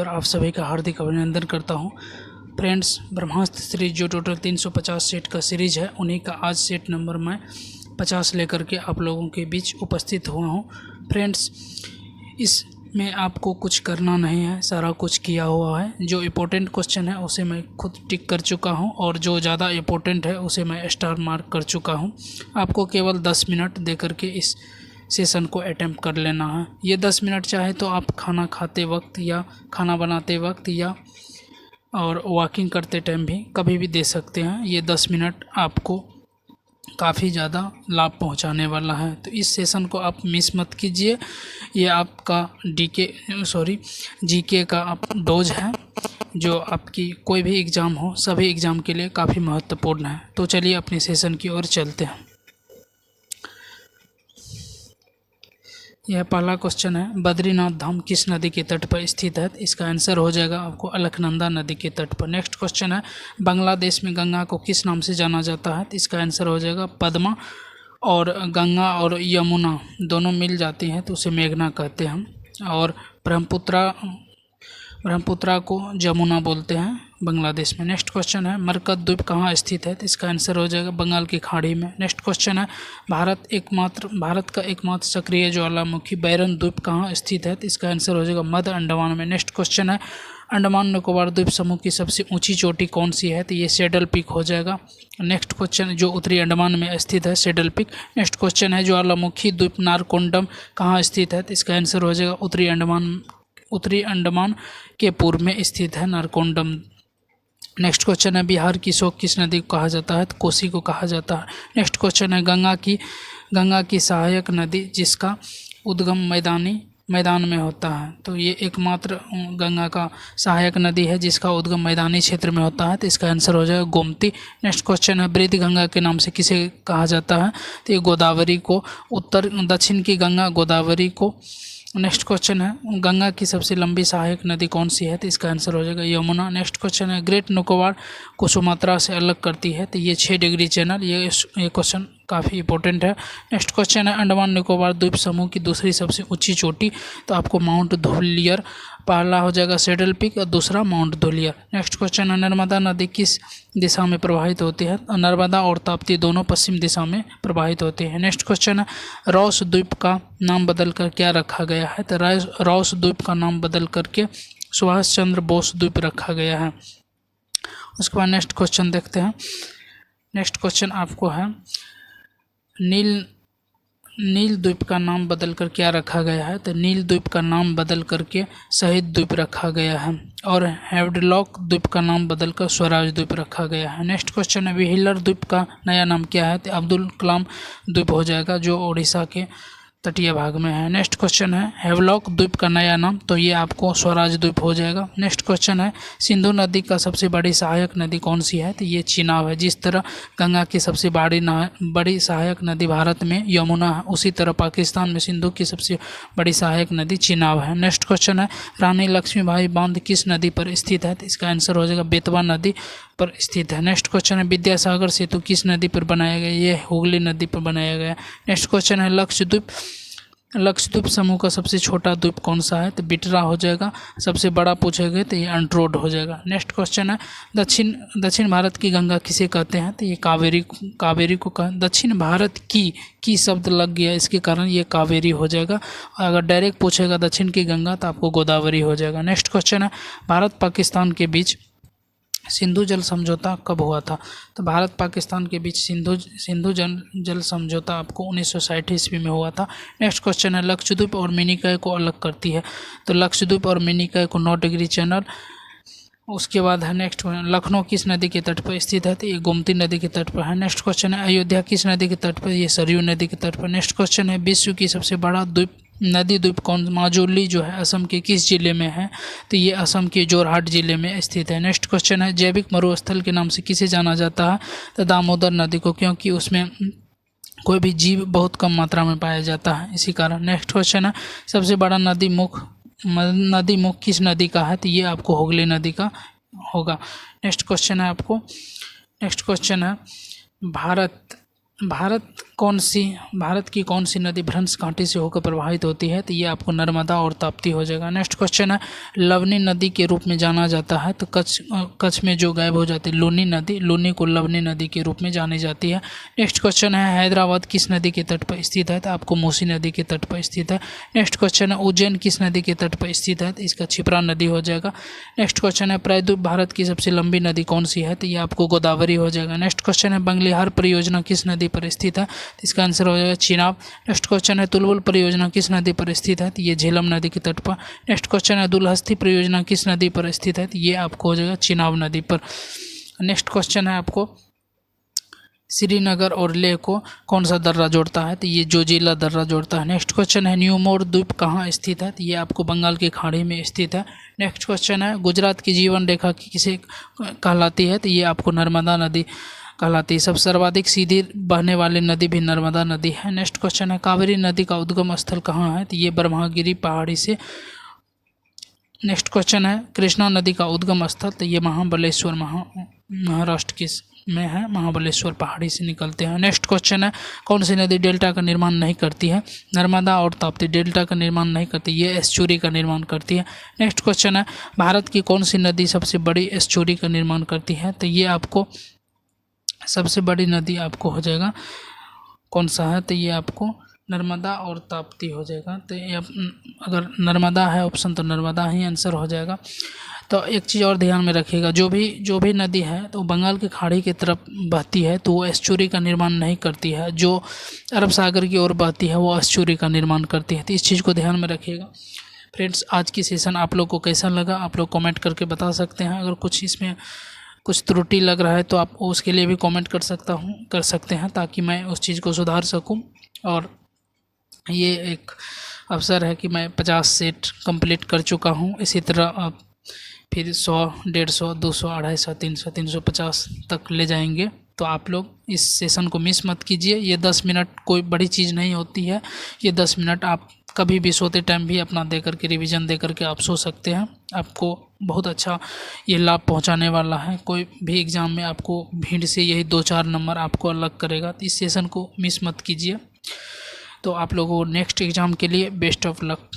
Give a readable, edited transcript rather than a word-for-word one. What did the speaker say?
पर आप सभी का हार्दिक अभिनंदन करता हूं। फ्रेंड्स, ब्रह्मास्त्र सीरीज जो टोटल 350 सेट का सीरीज है, उन्हीं का आज सेट नंबर मैं 50 लेकर के आप लोगों के बीच उपस्थित हुआ हूं। फ्रेंड्स, इसमें आपको कुछ करना नहीं है, सारा कुछ किया हुआ है। जो इम्पोर्टेंट क्वेश्चन है उसे मैं खुद टिक कर चुका हूं और जो ज़्यादा इम्पोर्टेंट है उसे मैं स्टार मार्क कर चुका हूं। आपको केवल 10 मिनट दे करके इस सेशन को अटेम्प्ट कर लेना है। ये 10 मिनट चाहे तो आप खाना खाते वक्त या खाना बनाते वक्त या और वॉकिंग करते टाइम भी कभी भी दे सकते हैं। ये 10 मिनट आपको काफ़ी ज़्यादा लाभ पहुंचाने वाला है, तो इस सेशन को आप मिस मत कीजिए। ये आपका जीके का आप डोज है, जो आपकी कोई भी एग्ज़ाम हो, सभी एग्ज़ाम के लिए काफ़ी महत्वपूर्ण है। तो चलिए अपने सेशन की ओर चलते हैं। यह पहला क्वेश्चन है, बद्रीनाथ धाम किस नदी के तट पर स्थित है? इसका आंसर हो जाएगा आपको अलकनंदा नदी के तट पर। नेक्स्ट क्वेश्चन है, बांग्लादेश में गंगा को किस नाम से जाना जाता है? इसका आंसर हो जाएगा पद्मा। और गंगा और यमुना दोनों मिल जाती हैं तो उसे मेघना कहते हैं हम। और ब्रह्मपुत्रा को जमुना बोलते हैं बांग्लादेश में। नेक्स्ट क्वेश्चन है, मरकत द्वीप कहाँ स्थित है? तो इसका आंसर हो जाएगा बंगाल की खाड़ी में। नेक्स्ट क्वेश्चन है, भारत का एकमात्र सक्रिय ज्वालामुखी बैरन द्वीप कहाँ स्थित है? तो इसका आंसर हो जाएगा मध्य अंडमान में। नेक्स्ट क्वेश्चन है, अंडमान निकोबार द्वीप समूह की सबसे ऊंची चोटी कौन सी है? तो ये सैडल पीक हो जाएगा। नेक्स्ट क्वेश्चन, जो उत्तरी अंडमान में स्थित है सैडल पीक। नेक्स्ट क्वेश्चन है, ज्वालामुखी द्वीप नारकोंडम कहाँ स्थित है? तो इसका आंसर हो जाएगा उत्तरी अंडमान के पूर्व में स्थित है नारकोंडम। नेक्स्ट क्वेश्चन है, बिहार की शोक किस नदी को कहा जाता है? तो कोसी को कहा जाता है। नेक्स्ट क्वेश्चन है, गंगा की सहायक नदी जिसका उद्गम मैदान में होता है। तो ये एकमात्र गंगा का सहायक नदी है जिसका उद्गम मैदानी क्षेत्र में होता है। तो इसका आंसर हो जाएगा गोमती। नेक्स्ट क्वेश्चन है, वृद्ध गंगा के नाम से किसे कहा जाता है? तो ये गोदावरी को, दक्षिण की गंगा गोदावरी को। नेक्स्ट क्वेश्चन है, गंगा की सबसे लंबी सहायक नदी कौन सी है? तो इसका आंसर हो जाएगा यमुना। नेक्स्ट क्वेश्चन है, ग्रेट निकोबार को सुमात्रा से अलग करती है? तो ये 6 डिग्री चैनल। ये क्वेश्चन काफ़ी इंपॉर्टेंट है। नेक्स्ट क्वेश्चन है, अंडमान निकोबार द्वीप समूह की दूसरी सबसे ऊंची चोटी? तो आपको माउंट धुलियर, पहला हो जाएगा सैडल पीक और दूसरा माउंट धुलियर। नेक्स्ट क्वेश्चन है, नर्मदा नदी किस दिशा में प्रवाहित होती है? नर्मदा और ताप्ती दोनों पश्चिम दिशा में प्रवाहित होती है। नेक्स्ट क्वेश्चन है, रॉस द्वीप का नाम बदल कर क्या रखा गया है? तो रॉस द्वीप का नाम बदल करके सुभाष चंद्र बोस द्वीप रखा गया है। उसके बाद नेक्स्ट क्वेश्चन देखते हैं। नेक्स्ट क्वेश्चन आपको है, नील द्वीप का नाम बदलकर क्या रखा गया है? तो नील द्वीप का नाम बदल करके शहीद द्वीप रखा गया है। और हैवलॉक द्वीप का नाम बदलकर स्वराज द्वीप रखा गया है। नेक्स्ट क्वेश्चन है, व्हीलर द्वीप का नया नाम क्या है? तो अब्दुल कलाम द्वीप हो जाएगा, जो ओडिशा के तटीय भाग में है। नेक्स्ट क्वेश्चन है, हैवलॉक द्वीप का नया नाम? तो ये आपको स्वराज द्वीप हो जाएगा। नेक्स्ट क्वेश्चन है, सिंधु नदी का सबसे बड़ी सहायक नदी कौन सी है? तो ये चिनाब है। जिस तरह गंगा की सबसे बड़ी सहायक नदी भारत में यमुना है, उसी तरह पाकिस्तान में सिंधु की सबसे बड़ी सहायक नदी चिनाब है। नेक्स्ट क्वेश्चन है, रानी लक्ष्मीबाई बांध किस नदी पर स्थित है? तो इसका आंसर हो जाएगा बेतवा नदी पर स्थित है। नेक्स्ट क्वेश्चन है, विद्यासागर सेतु किस नदी पर बनाया गया? ये हुगली नदी पर बनाया गया। नेक्स्ट क्वेश्चन है, लक्षद्वीप समूह का सबसे छोटा द्वीप कौन सा है? तो बिटरा हो जाएगा। सबसे बड़ा पूछेगा तो ये अंट्रोड हो जाएगा। नेक्स्ट क्वेश्चन है, दक्षिण भारत की गंगा किसे कहते हैं? तो ये कावेरी को दक्षिण भारत की शब्द लग गया, इसके कारण ये कावेरी हो जाएगा। अगर डायरेक्ट पूछेगा दक्षिण की गंगा तो आपको गोदावरी हो जाएगा। नेक्स्ट क्वेश्चन है, भारत पाकिस्तान के बीच सिंधु जल समझौता कब हुआ था? तो भारत पाकिस्तान के बीच सिंधु जल समझौता आपको 1960 ईस्वी में हुआ था। नेक्स्ट क्वेश्चन है, लक्षद्वीप और मिनिकॉय को अलग करती है? तो लक्षद्वीप और मिनिकॉय को 9 डिग्री चैनल। उसके बाद है नेक्स्ट, लखनऊ किस नदी के तट पर स्थित है? तो ये गोमती नदी के तट पर है। नेक्स्ट क्वेश्चन है, अयोध्या किस नदी के तट पर? ये सरयू नदी के तट पर। नेक्स्ट क्वेश्चन है, विश्व की सबसे बड़ा द्वीप कौन? माजुली जो है असम के किस जिले में है? तो ये असम के जोरहाट जिले में स्थित है। नेक्स्ट क्वेश्चन है, जैविक मरुस्थल के नाम से किसे जाना जाता है? तो दामोदर नदी को, क्योंकि उसमें कोई भी जीव बहुत कम मात्रा में पाया जाता है, इसी कारण। नेक्स्ट क्वेश्चन है, सबसे बड़ा नदी मुख किस नदी का है? तो ये आपको हुगली नदी का होगा। नेक्स्ट क्वेश्चन है, भारत भारत की कौन सी नदी भ्रंश घाटी से होकर प्रवाहित होती है? तो ये आपको नर्मदा और ताप्ती हो जाएगा। नेक्स्ट क्वेश्चन है, लवनी नदी के रूप में जाना जाता है, तो कच्छ में जो गायब हो जाती है लूनी नदी, लूनी को लवनी नदी के रूप में जानी जाती है। नेक्स्ट क्वेश्चन है, हैदराबाद किस नदी के तट पर स्थित है? तो आपको मूसी नदी के तट पर स्थित है। नेक्स्ट क्वेश्चन है, उज्जैन किस नदी के तट पर स्थित है? तो इसका क्षिप्रा नदी हो जाएगा। नेक्स्ट क्वेश्चन है, प्रायद्वीप भारत की सबसे लंबी नदी कौन सी है? तो ये आपको गोदावरी हो जाएगा। नेक्स्ट क्वेश्चन है, बंगलिहार परियोजना किस नदी पर स्थित है? तो इसका आंसर हो जाएगा चिनाब। नेक्स्ट क्वेश्चन है, तुलबुल परियोजना किस नदी पर स्थित है? तो ये झेलम नदी के तट पर। नेक्स्ट क्वेश्चन है, दुलहस्ती परियोजना किस नदी पर स्थित है? तो ये आपको हो जाएगा चिनाब नदी पर। नेक्स्ट क्वेश्चन है आपको, श्रीनगर और लेह को कौन सा दर्रा जोड़ता है? तो ये जोजिला दर्रा जोड़ता है। नेक्स्ट क्वेश्चन है, न्यूमोर द्वीप कहाँ स्थित है? तो ये आपको बंगाल की खाड़ी में स्थित है। नेक्स्ट क्वेश्चन है, गुजरात की जीवन रेखा किसे कहलाती है? तो ये आपको नर्मदा नदी कहलाती है। सब सर्वाधिक सीधी बहने वाली नदी भी नर्मदा नदी है। नेक्स्ट क्वेश्चन है, कावेरी नदी का उद्गम स्थल कहाँ है? तो ये ब्रह्मगिरी पहाड़ी से। नेक्स्ट क्वेश्चन है, कृष्णा नदी का उद्गम स्थल? तो ये महाबलेश्वर महाराष्ट्र की में है, महाबलेश्वर पहाड़ी से निकलते हैं। नेक्स्ट क्वेश्चन है, कौन सी नदी डेल्टा का निर्माण नहीं करती है? नर्मदा और ताप्ती डेल्टा का निर्माण नहीं करती, ये एस्चुरी का निर्माण करती है। नेक्स्ट क्वेश्चन है, भारत की कौन सी नदी सबसे बड़ी एस्चुरी का निर्माण करती है? तो ये आपको सबसे बड़ी नदी आपको हो जाएगा कौन सा है? तो ये आपको नर्मदा और ताप्ती हो जाएगा। तो ये अगर नर्मदा है ऑप्शन तो नर्मदा ही आंसर हो जाएगा। तो एक चीज़ और ध्यान में रखिएगा, जो भी नदी है तो बंगाल की खाड़ी की तरफ बहती है तो वो एस्चुरी का निर्माण नहीं करती है, जो अरब सागर की ओर बहती है वो एस्चुरी का निर्माण करती है। तो इस चीज़ को ध्यान में रखिएगा। फ्रेंड्स, आज की सेशन आप लोग को कैसा लगा आप लोग कमेंट करके बता सकते हैं। अगर कुछ इसमें कुछ त्रुटि लग रहा है तो आप उसके लिए भी कमेंट कर सकते हैं, ताकि मैं उस चीज़ को सुधार सकूं। और ये एक अवसर है कि मैं 50 सेट कंप्लीट कर चुका हूं। इसी तरह आप फिर 100, 150, 200, 250, 300, 350 तक ले जाएंगे। तो आप लोग इस सेशन को मिस मत कीजिए। ये 10 मिनट कोई बड़ी चीज़ नहीं होती है। ये 10 मिनट आप कभी भी सोते टाइम भी अपना दे करके रिवीजन दे करके आप सो सकते हैं। आपको बहुत अच्छा ये लाभ पहुंचाने वाला है। कोई भी एग्ज़ाम में आपको भीड़ से यही 2-4 नंबर आपको अलग करेगा। तो इस सेशन को मिस मत कीजिए। तो आप लोगों को नेक्स्ट एग्ज़ाम के लिए बेस्ट ऑफ लक।